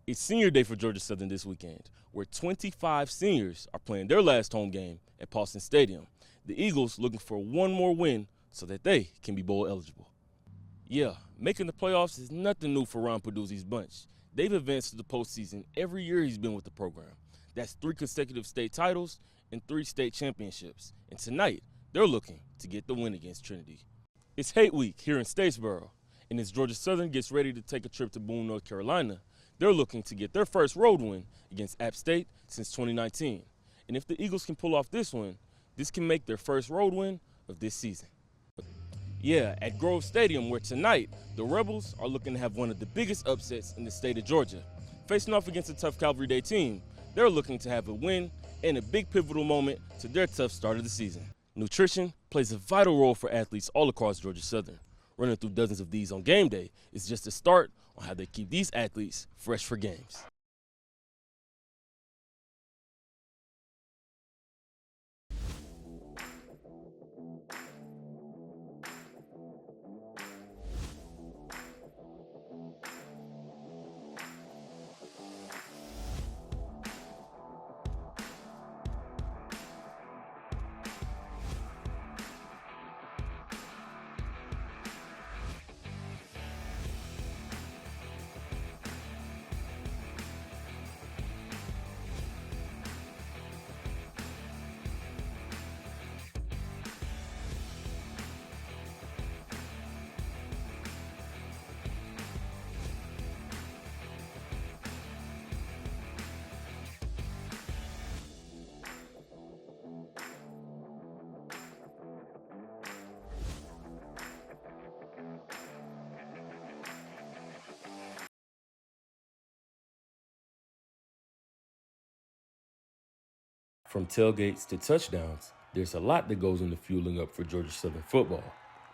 It's senior day for Georgia Southern this weekend, where 25 seniors are playing their last home game at Paulson Stadium. The Eagles looking for one more win so that they can be bowl eligible. Yeah, making the playoffs is nothing new for Ron Peduzzi's bunch. They've advanced to the postseason every year he's been with the program. That's 3 consecutive state titles and 3 state championships. And tonight, they're looking to get the win against Trinity. It's Hate Week here in Statesboro, and as Georgia Southern gets ready to take a trip to Boone, North Carolina, they're looking to get their first road win against App State since 2019. And if the Eagles can pull off this win, this can make their first road win of this season. Yeah, at Grove Stadium, where tonight the Rebels are looking to have one of the biggest upsets in the state of Georgia. Facing off against a tough Calvary Day team, they're looking to have a win and a big pivotal moment to their tough start of the season. Nutrition plays a vital role for athletes all across Georgia Southern. Running through dozens of these on game day is just a start on how they keep these athletes fresh for games. From tailgates to touchdowns, there's a lot that goes into fueling up for Georgia Southern football.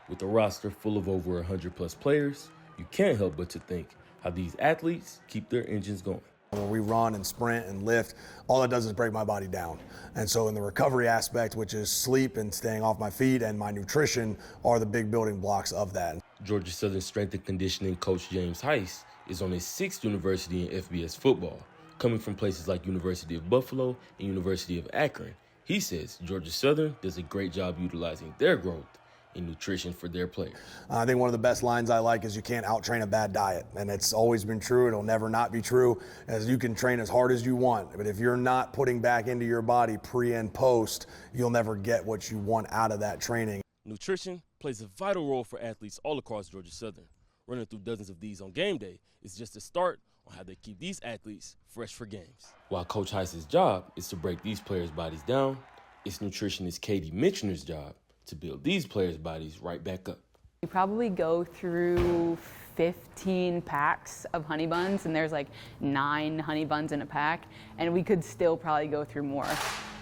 With a roster full of over 100 plus players, you can't help but to think how these athletes keep their engines going. When we run and sprint and lift, all that does is break my body down. And so in the recovery aspect, which is sleep and staying off my feet, and my nutrition are the big building blocks of that. Georgia Southern strength and conditioning coach James Heiss is on his 6th university in FBS football. Coming from places like University of Buffalo and University of Akron, he says Georgia Southern does a great job utilizing their growth in nutrition for their players. I think one of the best lines I like is you can't out-train a bad diet. And it's always been true. It'll never not be true. As you can train as hard as you want, but if you're not putting back into your body pre and post, you'll never get what you want out of that training. Nutrition plays a vital role for athletes all across Georgia Southern. Running through dozens of these on game day is just a start on how they keep these athletes fresh for games. While Coach Heiss's job is to break these players' bodies down, it's nutritionist Katie Mitchner's job to build these players' bodies right back up. We probably go through 15 packs of honey buns, and there's like 9 honey buns in a pack, and we could still probably go through more.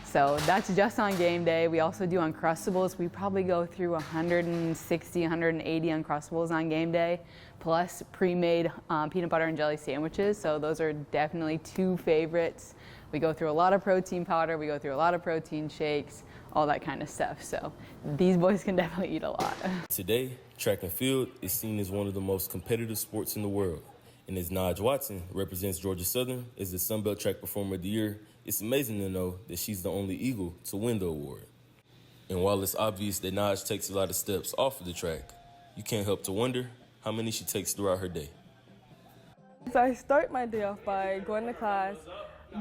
So that's just on game day. We also do Uncrustables. We probably go through 160, 180 Uncrustables on game day, plus pre-made peanut butter and jelly sandwiches. So those are definitely 2 favorites. We go through a lot of protein powder. We go through a lot of protein shakes, all that kind of stuff. So these boys can definitely eat a lot. Today, track and field is seen as one of the most competitive sports in the world. And as Naj Watson represents Georgia Southern as the Sun Belt Track Performer of the Year, it's amazing to know that she's the only Eagle to win the award. And while it's obvious that Naj takes a lot of steps off of the track, you can't help to wonder how many she takes throughout her day. So I start my day off by going to class,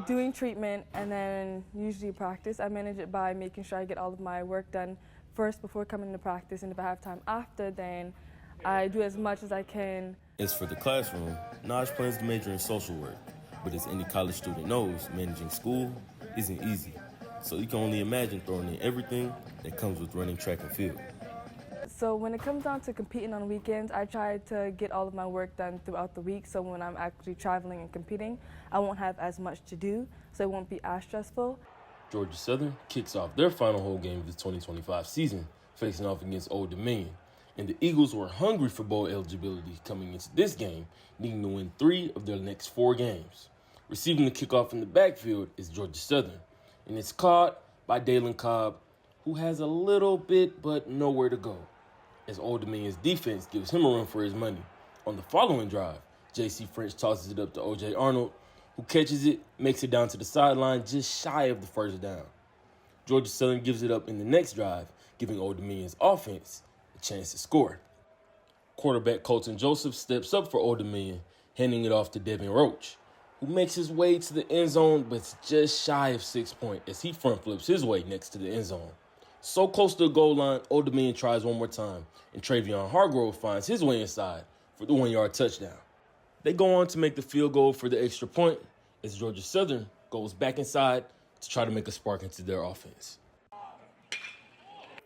doing treatment, and then usually practice. I manage it by making sure I get all of my work done first before coming to practice, and if I have time after, then I do as much as I can. As for the classroom, Naj plans to major in social work, but as any college student knows, managing school isn't easy. So you can only imagine throwing in everything that comes with running track and field. So when it comes down to competing on weekends, I try to get all of my work done throughout the week, so when I'm actually traveling and competing, I won't have as much to do, so it won't be as stressful. Georgia Southern kicks off their final home game of the 2025 season, facing off against Old Dominion. And the Eagles were hungry for bowl eligibility coming into this game, needing to win 3 of their next 4 games. Receiving the kickoff in the backfield is Georgia Southern, and it's caught by Dalen Cobb, who has a little bit but nowhere to go, as Old Dominion's defense gives him a run for his money. On the following drive, J.C. French tosses it up to O.J. Arnold, who catches it, makes it down to the sideline just shy of the first down. Georgia Southern gives it up in the next drive, giving Old Dominion's offense a chance to score. Quarterback Colton Joseph steps up for Old Dominion, handing it off to Devin Roach, who makes his way to the end zone but is just shy of 6 points as he front flips his way next to the end zone. So close to the goal line, Old Dominion tries one more time, and Travion Hargrove finds his way inside for the 1-yard touchdown. They go on to make the field goal for the extra point as Georgia Southern goes back inside to try to make a spark into their offense.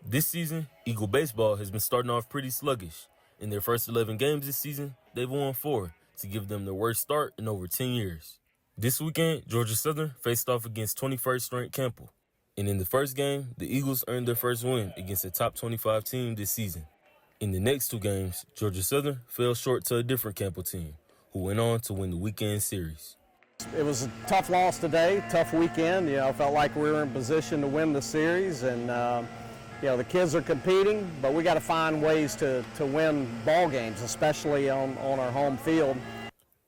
This season, Eagle baseball has been starting off pretty sluggish. In their first 11 games this season, they've won 4 to give them their worst start in over 10 years. This weekend, Georgia Southern faced off against 21st-ranked Campbell. And in the first game, the Eagles earned their first win against a top 25 team this season. In the next 2 games, Georgia Southern fell short to a different Campbell team, who went on to win the weekend series. It was a tough loss today, tough weekend. Felt like we were in position to win the series, and the kids are competing, but we got to find ways to win ball games, especially on our home field.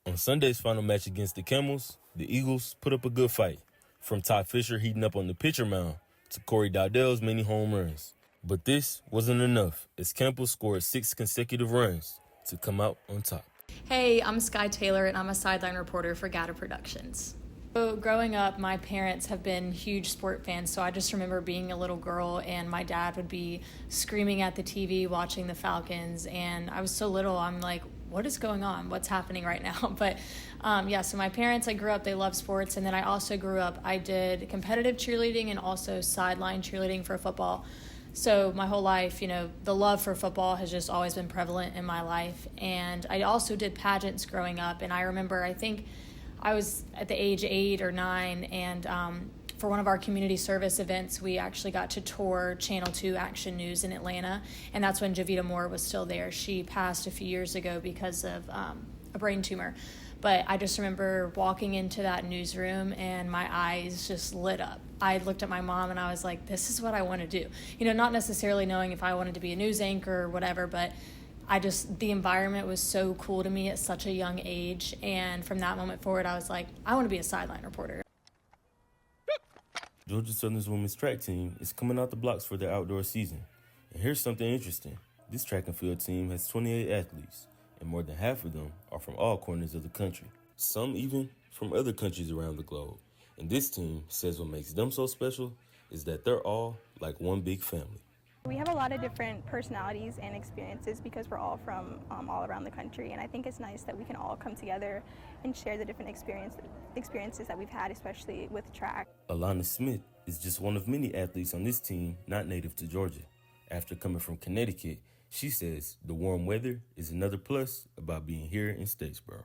On Sunday's final match against the Camels, the Eagles put up a good fight, from Todd Fisher heating up on the pitcher mound to Corey Dowdell's many home runs. But this wasn't enough, as Campbell scored 6 consecutive runs to come out on top. Hey, I'm Sky Taylor, and I'm a sideline reporter for Gata Productions. So growing up, my parents have been huge sport fans, so I just remember being a little girl and my dad would be screaming at the TV watching the Falcons, and I was so little, I'm like, what is going on? What's happening right now? But so my parents, I grew up, they love sports, and then I also grew up, I did competitive cheerleading and also sideline cheerleading for football. So my whole life, the love for football has just always been prevalent in my life. And I also did pageants growing up. And I remember, I think I was at the age 8 or 9. And for one of our community service events, we actually got to tour Channel 2 Action News in Atlanta. And that's when Jayvon Moore was still there. She passed a few years ago because of a brain tumor. But I just remember walking into that newsroom and my eyes just lit up. I looked at my mom and I was like, this is what I want to do. Not necessarily knowing if I wanted to be a news anchor or whatever, but the environment was so cool to me at such a young age. And from that moment forward, I was like, I want to be a sideline reporter. Georgia Southern's women's track team is coming out the blocks for their outdoor season. And here's something interesting. This track and field team has 28 athletes, and more than half of them are from all corners of the country, some even from other countries around the globe. And this team says what makes them so special is that they're all like one big family. We have a lot of different personalities and experiences because we're all from all around the country, and I think it's nice that we can all come together and share the different experiences that we've had, especially with track. Alana Smith is just one of many athletes on this team not native to Georgia. After coming from Connecticut, she says the warm weather is another plus about being here in Statesboro.